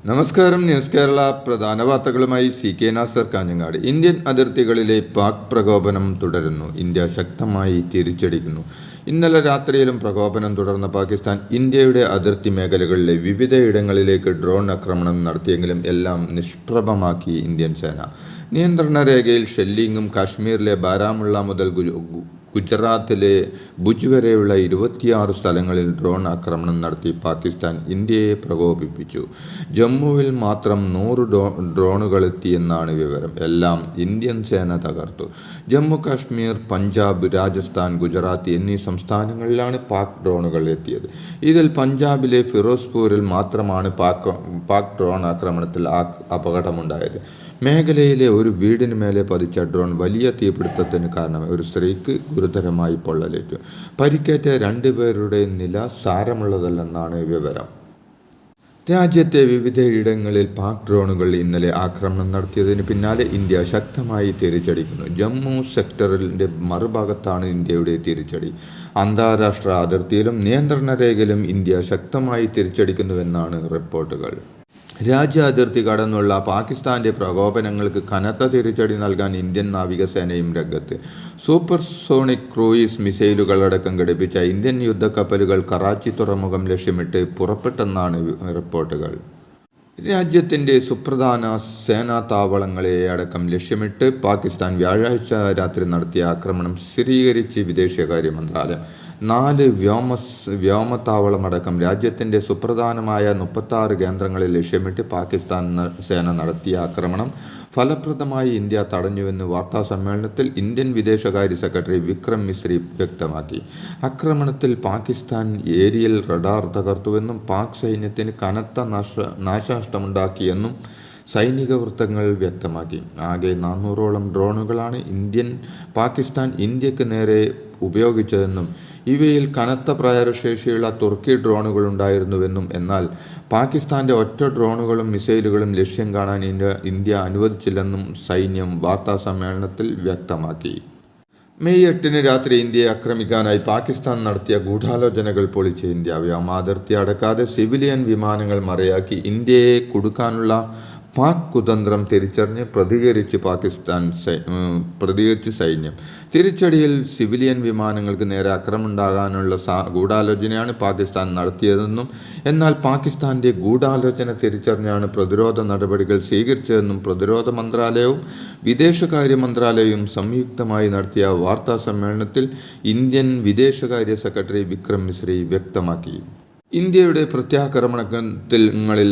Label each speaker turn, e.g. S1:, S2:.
S1: നമസ്കാരം. ന്യൂസ് കേരള പ്രധാന വാർത്തകളുമായി CK നാസർ കാഞ്ഞങ്ങാട്. ഇന്ത്യൻ അതിർത്തികളിലെ പാക് പ്രകോപനം തുടരുന്നു. ഇന്ത്യ ശക്തമായി തിരിച്ചടിക്കുന്നു. ഇന്നലെ രാത്രിയിലും പ്രകോപനം തുടർന്ന പാകിസ്ഥാൻ ഇന്ത്യയുടെ അതിർത്തി മേഖലകളിലെ വിവിധയിടങ്ങളിലേക്ക് ഡ്രോൺ ആക്രമണം നടത്തിയെങ്കിലും എല്ലാം നിഷ്പ്രഭമാക്കി ഇന്ത്യൻ സേന. നിയന്ത്രണ രേഖയിൽ ഷെല്ലിങ്ങും കാശ്മീരിലെ ബാരാമുള്ള മുതൽ ഗുജറാത്തിലെ ഭുജ് വരെയുള്ള 26 സ്ഥലങ്ങളിൽ ഡ്രോൺ ആക്രമണം നടത്തി പാകിസ്ഥാൻ ഇന്ത്യയെ പ്രകോപിപ്പിച്ചു. ജമ്മുവിൽ മാത്രം 100 ഡ്രോണുകളെത്തിയെന്നാണ് വിവരം. എല്ലാം ഇന്ത്യൻ സേന തകർത്തു. ജമ്മു കാശ്മീർ, പഞ്ചാബ്, രാജസ്ഥാൻ, ഗുജറാത്ത് എന്നീ സംസ്ഥാനങ്ങളിലാണ് പാക് ഡ്രോണുകൾ എത്തിയത്. ഇതിൽ പഞ്ചാബിലെ ഫിറോസ്പൂരിൽ മാത്രമാണ് പാക് ഡ്രോൺ ആക്രമണത്തിൽ അപകടമുണ്ടായത്. മേഖലയിലെ ഒരു വീടിന് മേലെ പതിച്ച ഡ്രോൺ വലിയ തീപിടുത്തത്തിന് കാരണമായി. ഒരു സ്ത്രീക്ക് ഗുരുതരമായി പൊള്ളലേറ്റു. പരിക്കേറ്റ 2 പേരുടെ നില സാരമുള്ളതല്ലെന്നാണ് വിവരം. രാജ്യത്തെ വിവിധയിടങ്ങളിൽ പാക് ഡ്രോണുകൾ ഇന്നലെ ആക്രമണം നടത്തിയതിന് പിന്നാലെ ഇന്ത്യ ശക്തമായി തിരിച്ചടിക്കുന്നു. ജമ്മു സെക്ടറിൻ്റെ മറുഭാഗത്താണ് ഇന്ത്യയുടെ തിരിച്ചടി. അന്താരാഷ്ട്ര അതിർത്തിയിലും നിയന്ത്രണ രേഖയിലും ഇന്ത്യ ശക്തമായി തിരിച്ചടിക്കുന്നുവെന്നാണ് റിപ്പോർട്ടുകൾ. രാജ്യ അതിർത്തി കടന്നുള്ള പാകിസ്ഥാന്റെ പ്രകോപനങ്ങൾക്ക് കനത്ത തിരിച്ചടി നൽകാൻ ഇന്ത്യൻ നാവികസേനയും രംഗത്ത്. സൂപ്പർസോണിക് ക്രൂയിസ് മിസൈലുകളടക്കം ഘടിപ്പിച്ച ഇന്ത്യൻ യുദ്ധക്കപ്പലുകൾ കറാച്ചി തുറമുഖം ലക്ഷ്യമിട്ട് പുറപ്പെട്ടെന്നാണ് റിപ്പോർട്ടുകൾ. രാജ്യത്തിൻ്റെ സുപ്രധാന സേനാ താവളങ്ങളെ അടക്കം ലക്ഷ്യമിട്ട് പാകിസ്ഥാൻ വ്യാഴാഴ്ച രാത്രി നടത്തിയ ആക്രമണം സ്ഥിരീകരിച്ച് വിദേശകാര്യ മന്ത്രാലയം. 4 വ്യോമത്താവളമടക്കം രാജ്യത്തിൻ്റെ സുപ്രധാനമായ 36 കേന്ദ്രങ്ങളെ ലക്ഷ്യമിട്ട് പാകിസ്ഥാൻ സേന നടത്തിയ ആക്രമണം ഫലപ്രദമായി ഇന്ത്യ തടഞ്ഞുവെന്ന് വാർത്താസമ്മേളനത്തിൽ ഇന്ത്യൻ വിദേശകാര്യ സെക്രട്ടറി വിക്രം മിസ്രി വ്യക്തമാക്കി. ആക്രമണത്തിൽ പാകിസ്ഥാൻ ഏരിയൽ റഡാർ തകർത്തുവെന്നും പാക് സൈന്യത്തിന് കനത്ത നാശനഷ്ടമുണ്ടാക്കിയെന്നും സൈനിക വൃത്തങ്ങൾ വ്യക്തമാക്കി. ആകെ 400ഓളം ഡ്രോണുകളാണ് പാകിസ്ഥാൻ ഇന്ത്യക്ക് നേരെ ഉപയോഗിച്ചതെന്നും ഇവയിൽ കനത്ത പ്രഹരശേഷിയുള്ള തുർക്കി ഡ്രോണുകളുണ്ടായിരുന്നുവെന്നും എന്നാൽ പാകിസ്ഥാന്റെ ഒറ്റ ഡ്രോണുകളും മിസൈലുകളും ലക്ഷ്യം കാണാൻ ഇന്ത്യ അനുവദിച്ചില്ലെന്നും സൈന്യം വാർത്താസമ്മേളനത്തിൽ വ്യക്തമാക്കി. മെയ് 8 രാത്രി ഇന്ത്യയെ ആക്രമിക്കാനായി പാകിസ്ഥാൻ നടത്തിയ ഗൂഢാലോചനകൾ പൊളിച്ച ഇന്ത്യ. വ്യോമാതിർത്തി അടക്കാതെ സിവിലിയൻ വിമാനങ്ങൾ മറയാക്കി ഇന്ത്യയെ കുടുക്കാനുള്ള പാക് കുതന്ത്രം തിരിച്ചറിഞ്ഞ് പ്രതികരിച്ച് സൈന്യം. തിരിച്ചടിയിൽ സിവിലിയൻ വിമാനങ്ങൾക്ക് നേരെ ആക്രമണമുണ്ടാകാനുള്ള ഗൂഢാലോചനയാണ് പാകിസ്ഥാൻ നടത്തിയതെന്നും എന്നാൽ പാകിസ്ഥാന്റെ ഗൂഢാലോചന തിരിച്ചറിഞ്ഞാണ് പ്രതിരോധ നടപടികൾ സ്വീകരിച്ചതെന്നും പ്രതിരോധ മന്ത്രാലയവും വിദേശകാര്യ മന്ത്രാലയവും സംയുക്തമായി നടത്തിയ വാർത്താ സമ്മേളനത്തിൽ ഇന്ത്യൻ വിദേശകാര്യ സെക്രട്ടറി വിക്രം മിസ്രി വ്യക്തമാക്കി. ഇന്ത്യയുടെ പ്രത്യാക്രമണങ്ങളിൽ